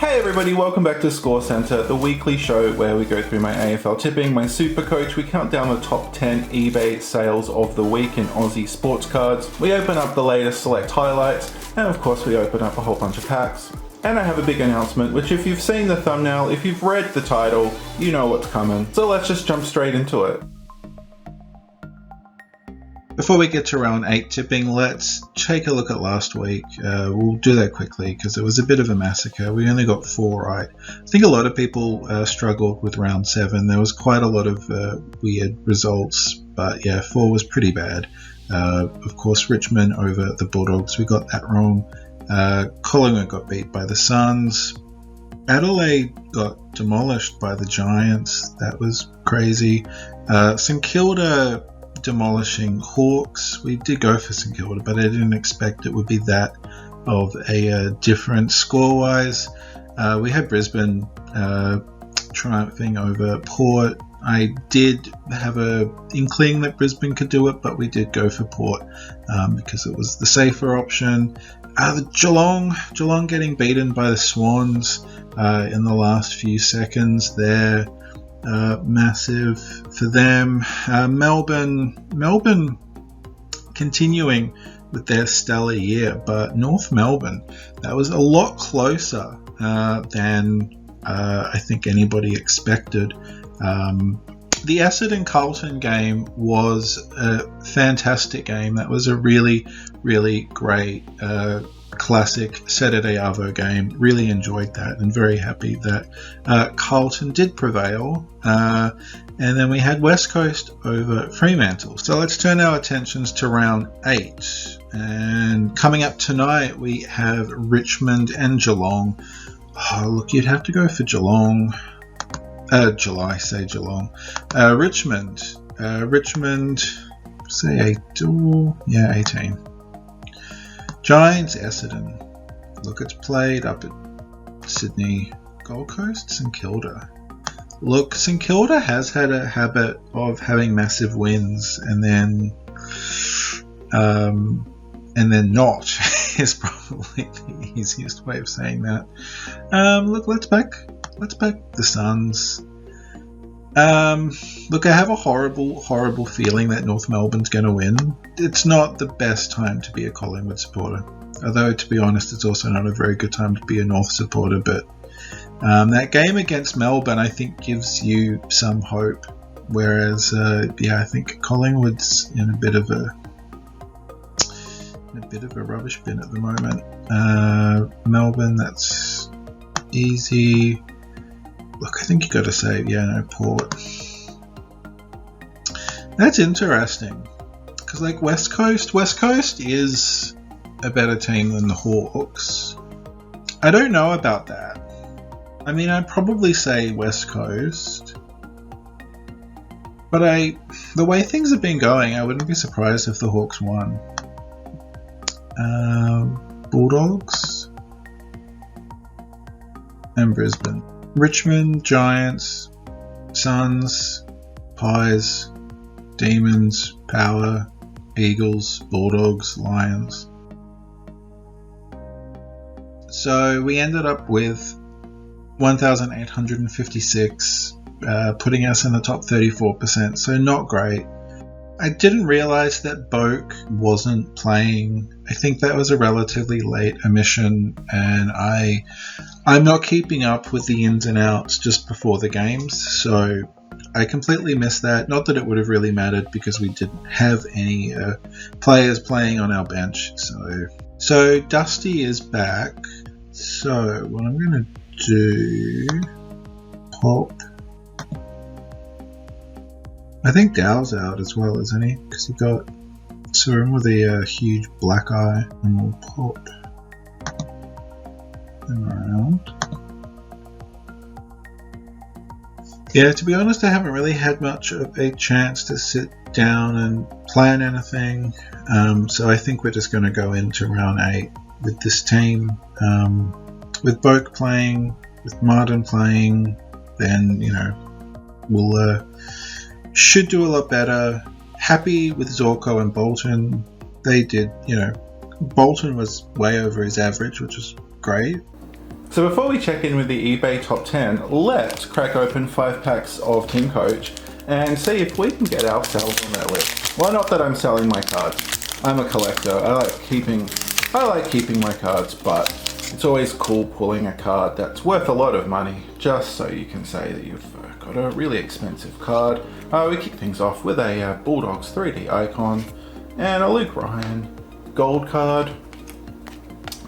Hey everybody, welcome back to ScoreCentre, the weekly show where we go through my AFL tipping, my SuperCoach, we count down the top 10 eBay sales of the week in Aussie sports cards, we open up the latest select highlights, and of course we open up a whole bunch of packs. And I have a big announcement, which if you've seen the thumbnail, if you've read the title, you know what's coming. So let's just jump straight into it. Before we get to round 8 tipping, let's take a look at last week. We'll do that quickly because it was a bit of a massacre. We only got 4 right. I think a lot of people struggled with round 7. There was quite a lot of weird results, but yeah, 4 was pretty bad. Of course, Richmond over the Bulldogs, we got that wrong. Collingwood got beat by the Suns. Adelaide got demolished by the Giants. That was crazy. St Kilda demolishing Hawks. We did go for St Kilda, but I didn't expect it would be that of a difference score-wise. We had Brisbane triumphing over Port. I did have a inkling that Brisbane could do it, but we did go for Port because it was the safer option. Geelong getting beaten by the Swans in the last few seconds there. Massive for them. Melbourne continuing with their stellar year, but North Melbourne, that was a lot closer than I think anybody expected. The Essendon Carlton game was a fantastic game. That was a really, really great classic Saturday Arvo game. Really enjoyed that and very happy that Carlton did prevail. And then we had West Coast over Fremantle. So let's turn our attentions to round 8. And coming up tonight we have Richmond and Geelong. Oh, look, you'd have to go for Geelong. Richmond, say 18. Giants, Essendon. Look, it's played up at Sydney. Gold Coast, St Kilda. Look, St Kilda has had a habit of having massive wins and then not is probably the easiest way of saying that. Look, let's back the Suns. Look, I have a horrible feeling that North Melbourne's going to win. It's not the best time to be a Collingwood supporter. Although, to be honest, it's also not a very good time to be a North supporter. But that game against Melbourne, I think, gives you some hope. Whereas, I think Collingwood's in a bit of a rubbish bin at the moment. Melbourne, that's easy. Look, I think you got to say, Port. That's interesting because, like, West Coast is a better team than the Hawks. I don't know about that. I mean, I'd probably say West Coast, but the way things have been going, I wouldn't be surprised if the Hawks won. Bulldogs and Brisbane. Richmond, Giants, Suns, Pies, Demons, Power, Eagles, Bulldogs, Lions. So we ended up with 1,856, putting us in the top 34%, so not great. I didn't realise that Boak wasn't playing. I think that was a relatively late omission, and I'm not keeping up with the ins and outs just before the games, so I completely missed that. Not that it would have really mattered because we didn't have any players playing on our bench. So Dusty is back. So what I'm going to do, pop. I think Dow's out as well, isn't he? Because he saw him with a huge black eye, and we'll pop him around. Yeah, to be honest, I haven't really had much of a chance to sit down and plan anything. So I think we're just going to go into round 8 with this team. With Boak playing, with Martin playing, then, we'll should do a lot better. Happy with Zorko and Bolton. They did, Bolton was way over his average, which was great. So before we check in with the eBay top 10, let's crack open 5 packs of TeamCoach and see if we can get ourselves on that list. Well, not that I'm selling my cards. I'm a collector. I like keeping my cards, but it's always cool pulling a card that's worth a lot of money, just so you can say that you've got a really expensive card. We kick things off with a Bulldogs 3D icon and a Luke Ryan gold card.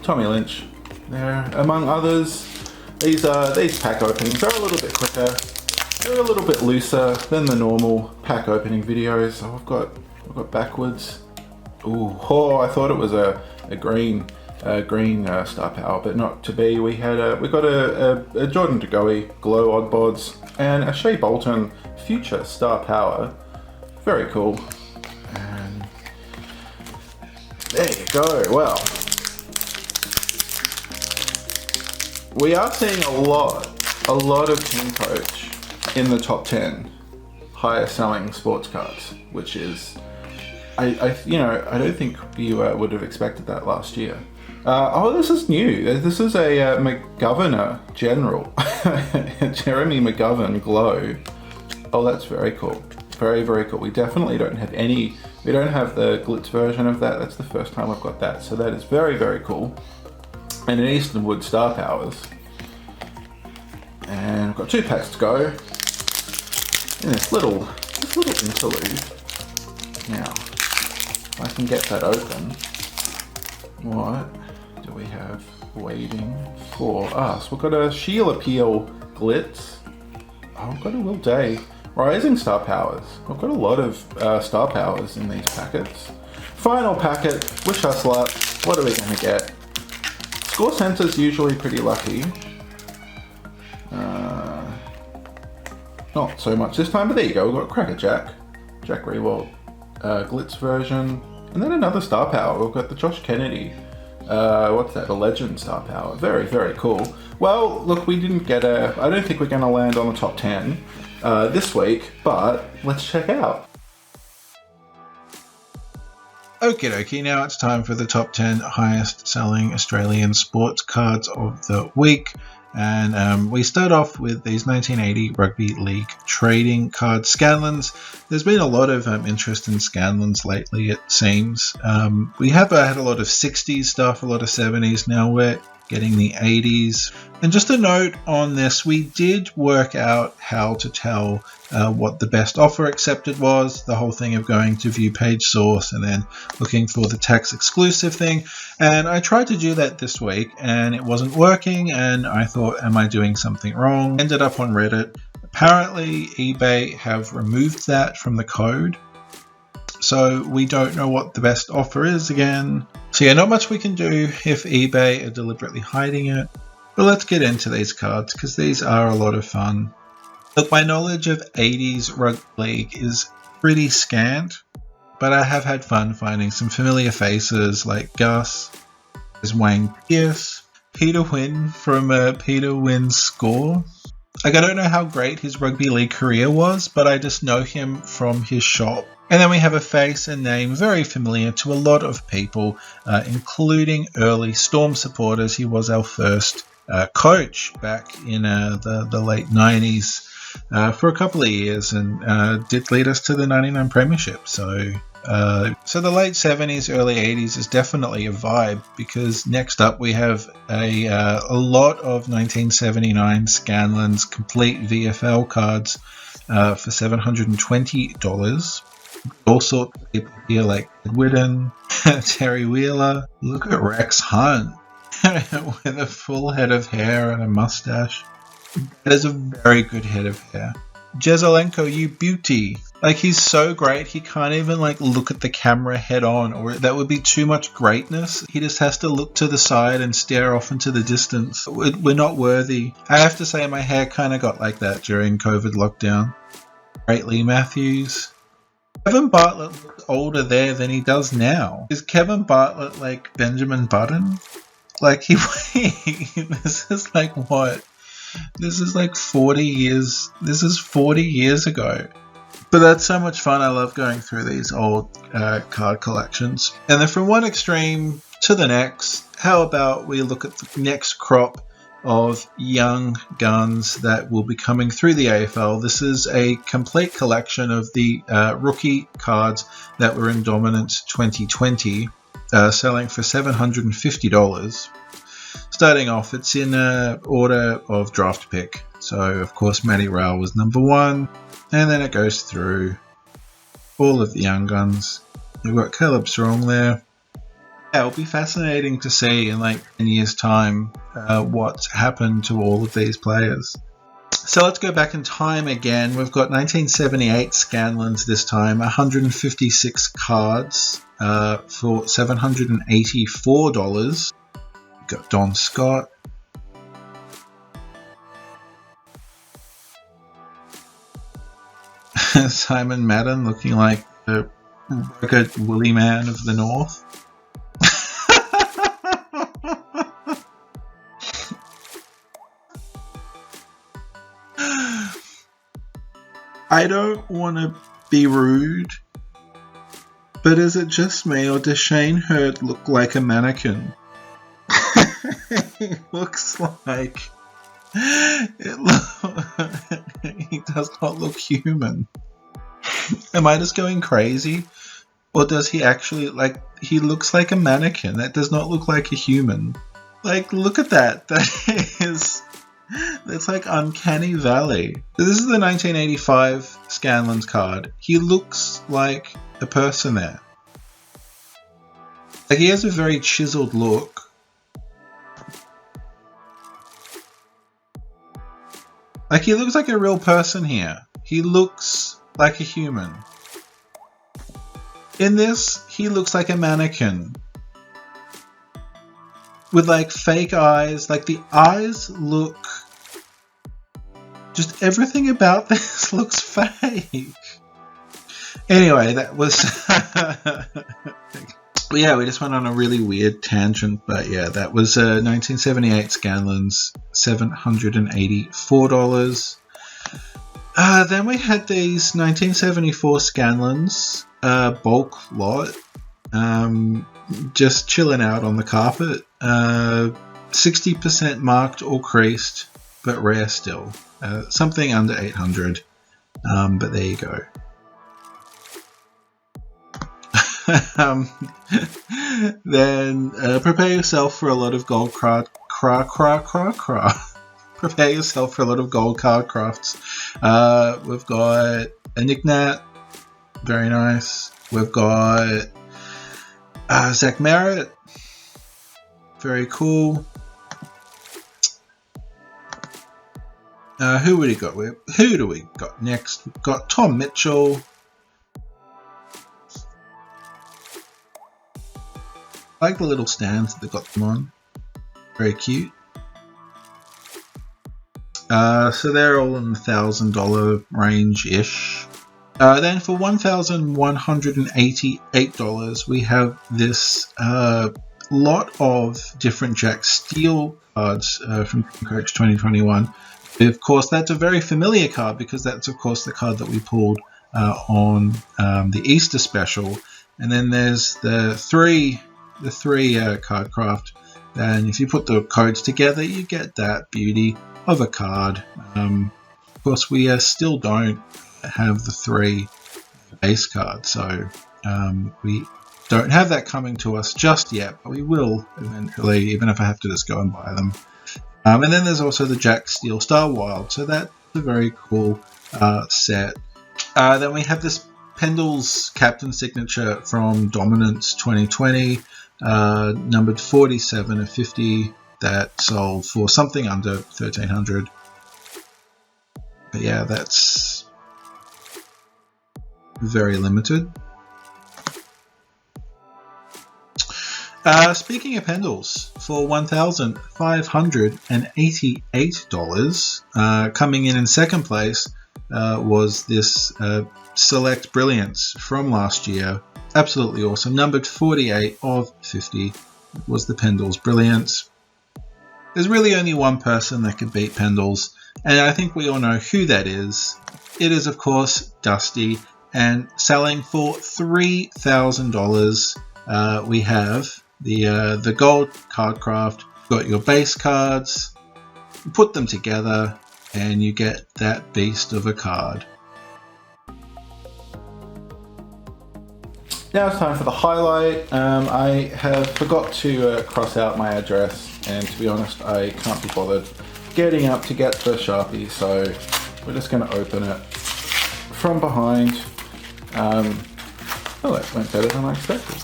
Tommy Lynch there, among others. These pack openings are a little bit quicker. They're a little bit looser than the normal pack opening videos. So I've got backwards. Ooh, I thought it was a green star power, but not to be. We got a Jordan DeGoey glow odd bods and a Shea Bolton future star power. Very cool. And there you go. Well, we are seeing a lot of TeamCoach in the top 10 highest selling sports cards, which is, I don't think you would have expected that last year. This is new. This is a McGovern General, Jeremy McGovern Glow. Oh, that's very cool. Very, very cool. We definitely don't have we don't have the glitz version of that. That's the first time I've got that. So that is very, very cool. And an Easternwood Star Powers. And I've got 2 packs to go. In this little interlude. Now, if I can get that open, what do we have waiting for us? We've got a Sheila Peel Glitz. Oh, we've got a Will Day Rising Star Powers. We've got a lot of Star Powers in these packets. Final packet, wish us luck. What are we going to get? ScoreCentre's usually pretty lucky. Not so much this time, but there you go. We've got Cracker Jack Rewalt, Glitz version, and then another star power. We've got the Josh Kennedy. What's that? A Legend star power. Very, very cool. Well, look, we didn't get I don't think we're going to land on the top 10 this week, but let's check out. Okie dokie, now it's time for the top 10 highest selling Australian sports cards of the week. And we start off with these 1980 Rugby League trading card Scanlons. There's been a lot of interest in Scanlons lately, it seems. We have had a lot of 60s stuff, a lot of 70s. Now we're getting the 80s. And just a note on this, we did work out how to tell what the best offer accepted was, the whole thing of going to view page source and then looking for the tax exclusive thing. And I tried to do that this week and it wasn't working, and I thought, am I doing something wrong? Ended up on Reddit. Apparently eBay have removed that from the code, so we don't know what the best offer is again. So yeah, not much we can do if eBay are deliberately hiding it. But let's get into these cards because these are a lot of fun. Look, my knowledge of 80s Rugby League is pretty scant, but I have had fun finding some familiar faces like Gus, there's Wayne Pearce, Peter Wynn from Peter Wynn's Score. Like, I don't know how great his rugby league career was, but I just know him from his shop. And then we have a face and name very familiar to a lot of people, including early Storm supporters. He was our first coach back in the late 90s for a couple of years, and did lead us to the 99 premiership. So the late 70s, early 80s is definitely a vibe, because next up we have a lot of 1979 Scanlon's complete VFL cards for $720. All sorts of people here like Whitten, Terry Wheeler. Look at Rex Hunt with a full head of hair and a mustache. That is a very good head of hair. Jezelenko, you beauty. Like, he's so great, he can't even look at the camera head on, or that would be too much greatness. He just has to look to the side and stare off into the distance. We're not worthy. I have to say my hair kind of got like that during COVID lockdown. Great Lee Matthews. Kevin Bartlett looks older there than he does now. Is Kevin Bartlett like Benjamin Button? This is what? This is 40 years. This is 40 years ago. But that's so much fun. I love going through these old card collections. And then from one extreme to the next, how about we look at the next crop of young guns that will be coming through the AFL. This is a complete collection of the rookie cards that were in Dominance 2020, selling for $750. Starting off, it's in order of draft pick. So, of course, Matty Rowell was number 1, and then it goes through all of the young guns. You've got Caleb Strong there. Yeah, it'll be fascinating to see in like 10 years' time what's happened to all of these players. So let's go back in time again. We've got 1978 Scanlons this time, 156 cards for $784. We've got Don Scott. Simon Madden looking like a rugged woolly man of the north. I don't want to be rude, but is it just me or does Shane Hurd look like a mannequin? He looks like he does not look human. Am I just going crazy? Or does he actually, like, he looks like a mannequin. That does not look like a human. Like, look at that. That's like Uncanny Valley. So this is the 1985 Scanlon's card. He looks like a person there. Like, he has a very chiseled look. Like, he looks like a real person here. He looks like a human. In this, he looks like a mannequin. With, like, fake eyes. Like, the eyes look... Just everything about this looks fake. Anyway, that was... Yeah, we just went on a really weird tangent, but yeah, that was 1978 Scanlons, $784. Then we had these 1974 Scanlons, bulk lot, just chilling out on the carpet. 60% marked or creased, but rare still. Something under 800, but there you go. Then prepare yourself for a lot of gold Prepare yourself for a lot of gold card crafts. We've got a Nick Nat, very nice. We've got Zach Merritt, very cool. Who do we got next? We've got Tom Mitchell. I like the little stands that they've got them on. Very cute. So they're all in the $1,000 range-ish. Then for $1,188, we have this lot of different Jack Steele cards from TeamCoach 2021. Of course, that's a very familiar card because that's, of course, the card that we pulled on the Easter special. And then there's the three card craft, and if you put the codes together you get that beauty of a card. Of course, we still don't have the 3 base cards, so we don't have that coming to us just yet, but we will eventually, even if I have to just go and buy them. And then there's also the Jack Steele Star Wild, so that's a very cool set. Then we have this Pendle's Captain Signature from Dominance 2020, numbered 47 of 50, that sold for something under 1,300. But yeah, that's very limited. Speaking of Pendles, for $1,588, coming in second place was this Select Brilliance from last year. Absolutely awesome. Numbered 48 of 50 was the Pendles Brilliance. There's really only one person that could beat Pendles, and I think we all know who that is. It is, of course, Dusty, and selling for $3,000. We have the gold card craft. Got your base cards, put them together, and you get that beast of a card. Now it's time for the highlight. I have forgot to cross out my address, and to be honest, I can't be bothered getting up to get the Sharpie, so we're just going to open it from behind. Oh, that went better than I expected.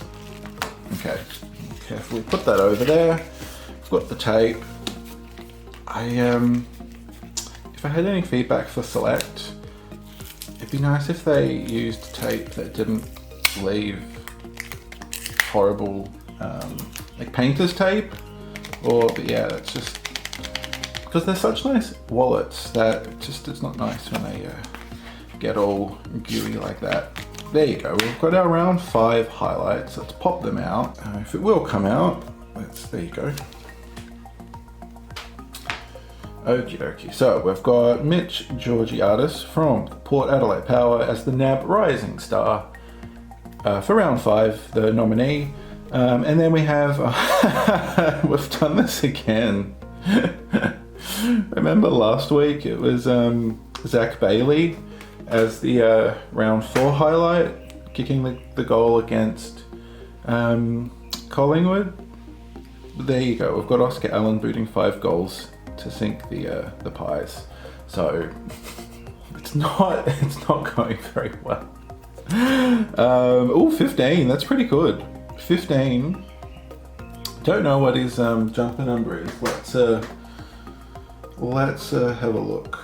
Okay, carefully put that over there. I've got the tape. If I had any feedback for Select, it'd be nice if they used tape that didn't leave horrible, like painter's tape, but yeah, that's just because they're such nice wallets that it's not nice when they get all gooey like that. There you go, we've got our round 5 highlights. Let's pop them out. If it will come out, there you go. Okie dokie. So we've got Mitch Georgiadis from Port Adelaide Power as the NAB Rising Star for round 5, the nominee. And then we have, we've done this again. Remember last week it was Zach Bailey as the round 4 highlight, kicking the goal against Collingwood. There you go, we've got Oscar Allen booting 5 goals to sink the Pies. So it's not going very well. 15, that's pretty good. 15. Don't know what his jumper number is. Let's have a look.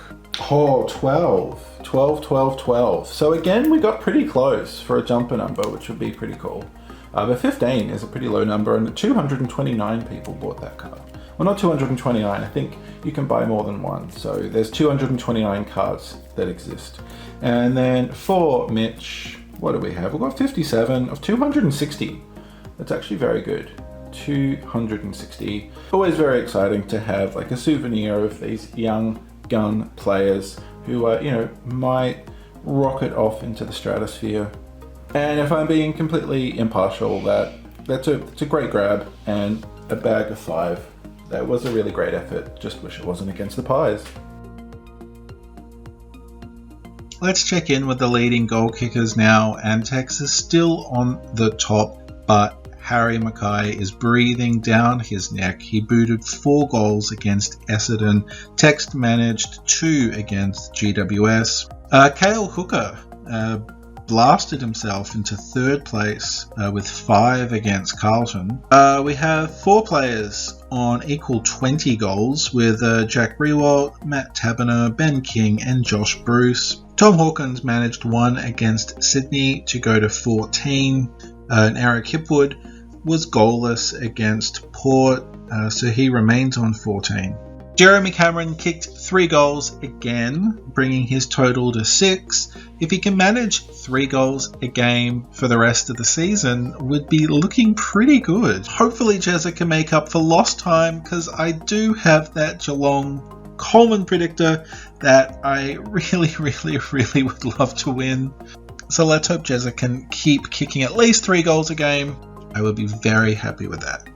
Oh, 12. So again, we got pretty close for a jumper number, which would be pretty cool. But 15 is a pretty low number, and 229 people bought that card. Well, not 229, I think you can buy more than one. So there's 229 cards that exist. And then for Mitch, what do we have? We've got 57 of 260. That's actually very good. 260. Always very exciting to have like a souvenir of these young gun players who might rocket off into the stratosphere. And if I'm being completely impartial, that's a great grab, and a bag of 5. That was a really great effort. Just wish it wasn't against the Pies. Let's check in with the leading goal kickers now, and Texas still on the top, but Harry Mackay is breathing down his neck. He booted 4 goals against Essendon. Tex managed 2 against GWS. Cale Hooker blasted himself into 3rd place with 5 against Carlton. We have 4 players on equal 20 goals with Jack Rewalt, Matt Taberner, Ben King and Josh Bruce. Tom Hawkins managed 1 against Sydney to go to 14. And Eric Hipwood was goalless against Port, so he remains on 14. Jeremy Cameron kicked 3 goals again, bringing his total to 6. If he can manage 3 goals a game for the rest of the season, would be looking pretty good. Hopefully Jezza can make up for lost time, because I do have that Geelong Coleman predictor that I really would love to win. So let's hope Jezza can keep kicking at least 3 goals a game. I would be very happy with that.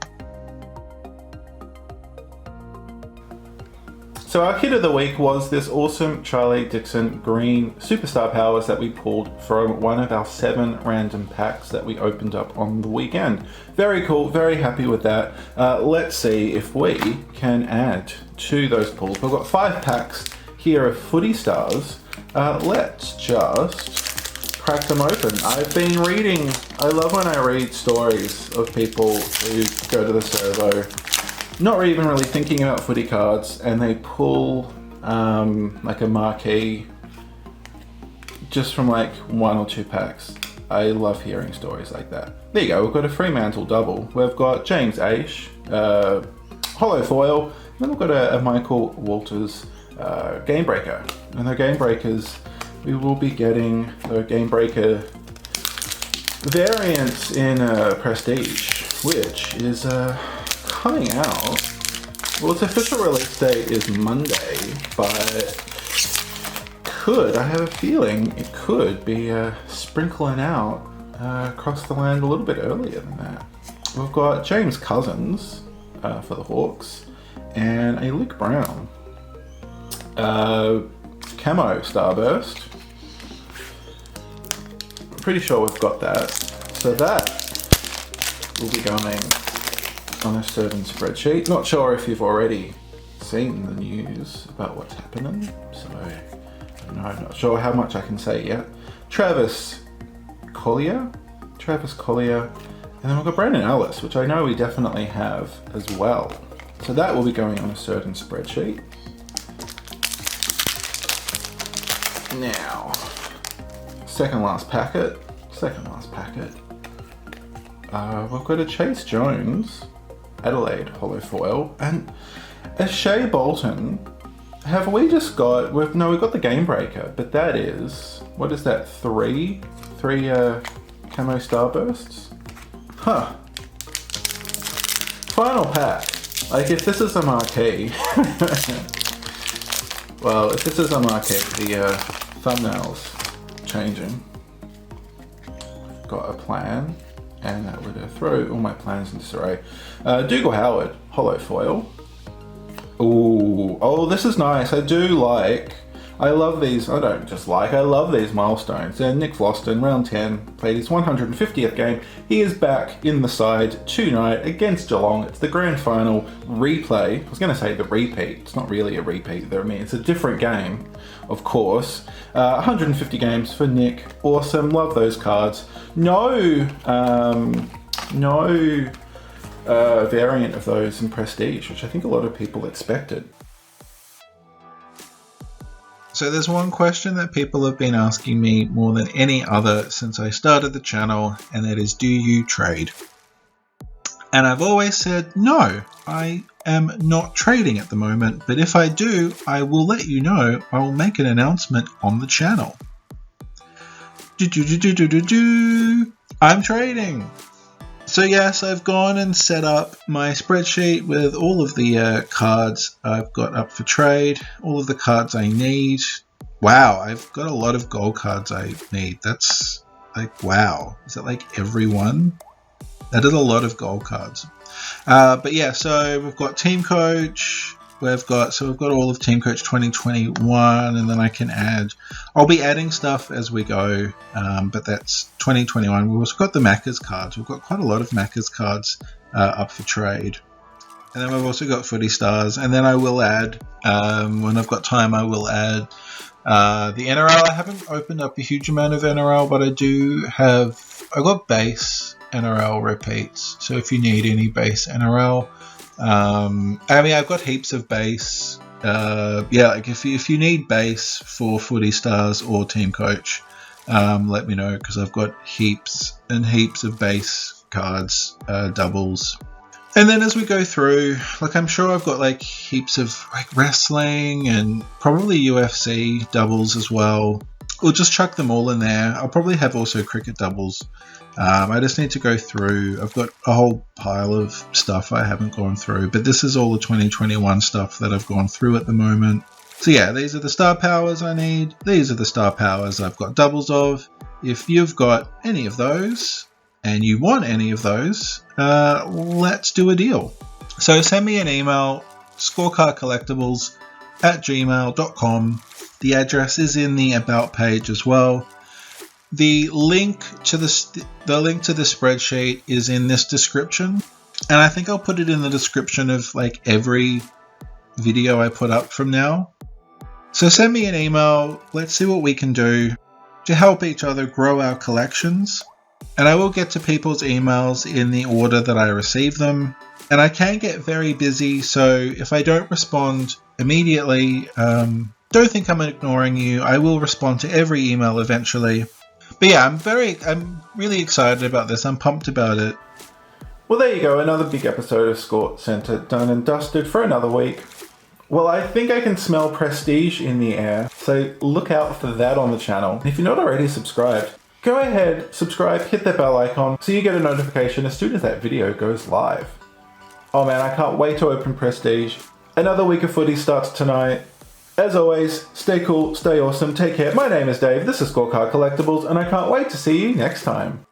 So our kit of the week was this awesome Charlie Dixon green superstar powers that we pulled from one of our 7 random packs that we opened up on the weekend. Very cool, very happy with that. Let's see if we can add to those pulls. We've got 5 packs here of Footy stars. Let's just crack them open. I've been reading, I love when I read stories of people who go to the servo not even really thinking about footy cards, and they pull like a marquee just from like 1 or 2 packs. I love hearing stories like that. There you go, we've got a Fremantle double. We've got James Aish, Hollow Foil, and then we've got a Michael Walters Game Breaker. And the Game Breakers, we will be getting the Game Breaker variants in Prestige, which is coming out. Well, its official release date is Monday, but I have a feeling it could be sprinkling out across the land a little bit earlier than that. We've got James Cousins for the Hawks and a Luke Brown Camo Starburst. I'm pretty sure we've got that. So that will be going on a certain spreadsheet. Not sure if you've already seen the news about what's happening, so I don't know, I'm not sure how much I can say yet. Travis Collier, and then we've got Brandon Ellis, which I know we definitely have as well. So that will be going on a certain spreadsheet. Now, second last packet. We've got a Chase Jones Adelaide holo foil and a Shea Bolton. Have we just got? We've got the Game Breaker, but that is, what is that? Three camo Starbursts. Huh. Final pack. Like, if this is a marquee, well, if this is a marquee, the thumbnail's changing. Got a plan, and that would throw all my plans into disarray. Dougal Howard, holo foil. Ooh, oh, this is nice. I love these. I love these milestones. Nick Floston, round 10, played his 150th game. He is back in the side tonight against Geelong. It's the grand final replay. I was going to say the repeat. It's not really a repeat. I mean, it's a different game, of course. 150 games for Nick. Awesome. Love those cards. No variant of those in Prestige, which I think a lot of people expected. So there's one question that people have been asking me more than any other since I started the channel, and that is, do you trade? And I've always said, no, I am not trading at the moment, but if I do, I will let you know. I will make an announcement on the channel. I'm trading. So yes, I've gone and set up my spreadsheet with all of the cards I've got up for trade, all of the cards I need. Wow, I've got a lot of gold cards I need. That's like, wow. Is that like everyone? That is a lot of gold cards. But yeah, so we've got TeamCoach. We've got all of TeamCoach 2021, and then I can add. I'll be adding stuff as we go, but that's 2021. We've also got the Macca's cards. We've got quite a lot of Macca's cards up for trade, and then we've also got Footy Stars. And then I will add, when I've got time, I will add the NRL. I haven't opened up a huge amount of NRL, but I got base NRL repeats. So if you need any base NRL. I mean, I've got heaps of base. Like if you need base for Footy Stars or TeamCoach, let me know, because I've got heaps and heaps of base cards, doubles. And then as we go through, like, I'm sure I've got like heaps of like wrestling and probably UFC doubles as well. We'll just chuck them all in there. I'll probably have also cricket doubles. I just need to go through. I've got a whole pile of stuff I haven't gone through, but this is all the 2021 stuff that I've gone through at the moment. So yeah, these are the star powers I need. These are the star powers I've got doubles of. If you've got any of those and you want any of those, let's do a deal. So send me an email, scorecardcollectibles@gmail.com. The address is in the about page as well. The link to the spreadsheet is in this description, and I think I'll put it in the description of like every video I put up from now. So send me an email. Let's see what we can do to help each other grow our collections. And I will get to people's emails in the order that I receive them. And I can get very busy, so if I don't respond immediately, don't think I'm ignoring you. I will respond to every email eventually. But yeah, I'm really excited about this. I'm pumped about it. Well, there you go. Another big episode of ScoreCentre done and dusted for another week. Well, I think I can smell prestige in the air, so look out for that on the channel. And if you're not already subscribed, go ahead, subscribe, hit that bell icon so you get a notification as soon as that video goes live. Oh man, I can't wait to open prestige. Another week of footy starts tonight. As always, stay cool, stay awesome, take care. My name is Dave, this is Scorecard Collectibles, and I can't wait to see you next time.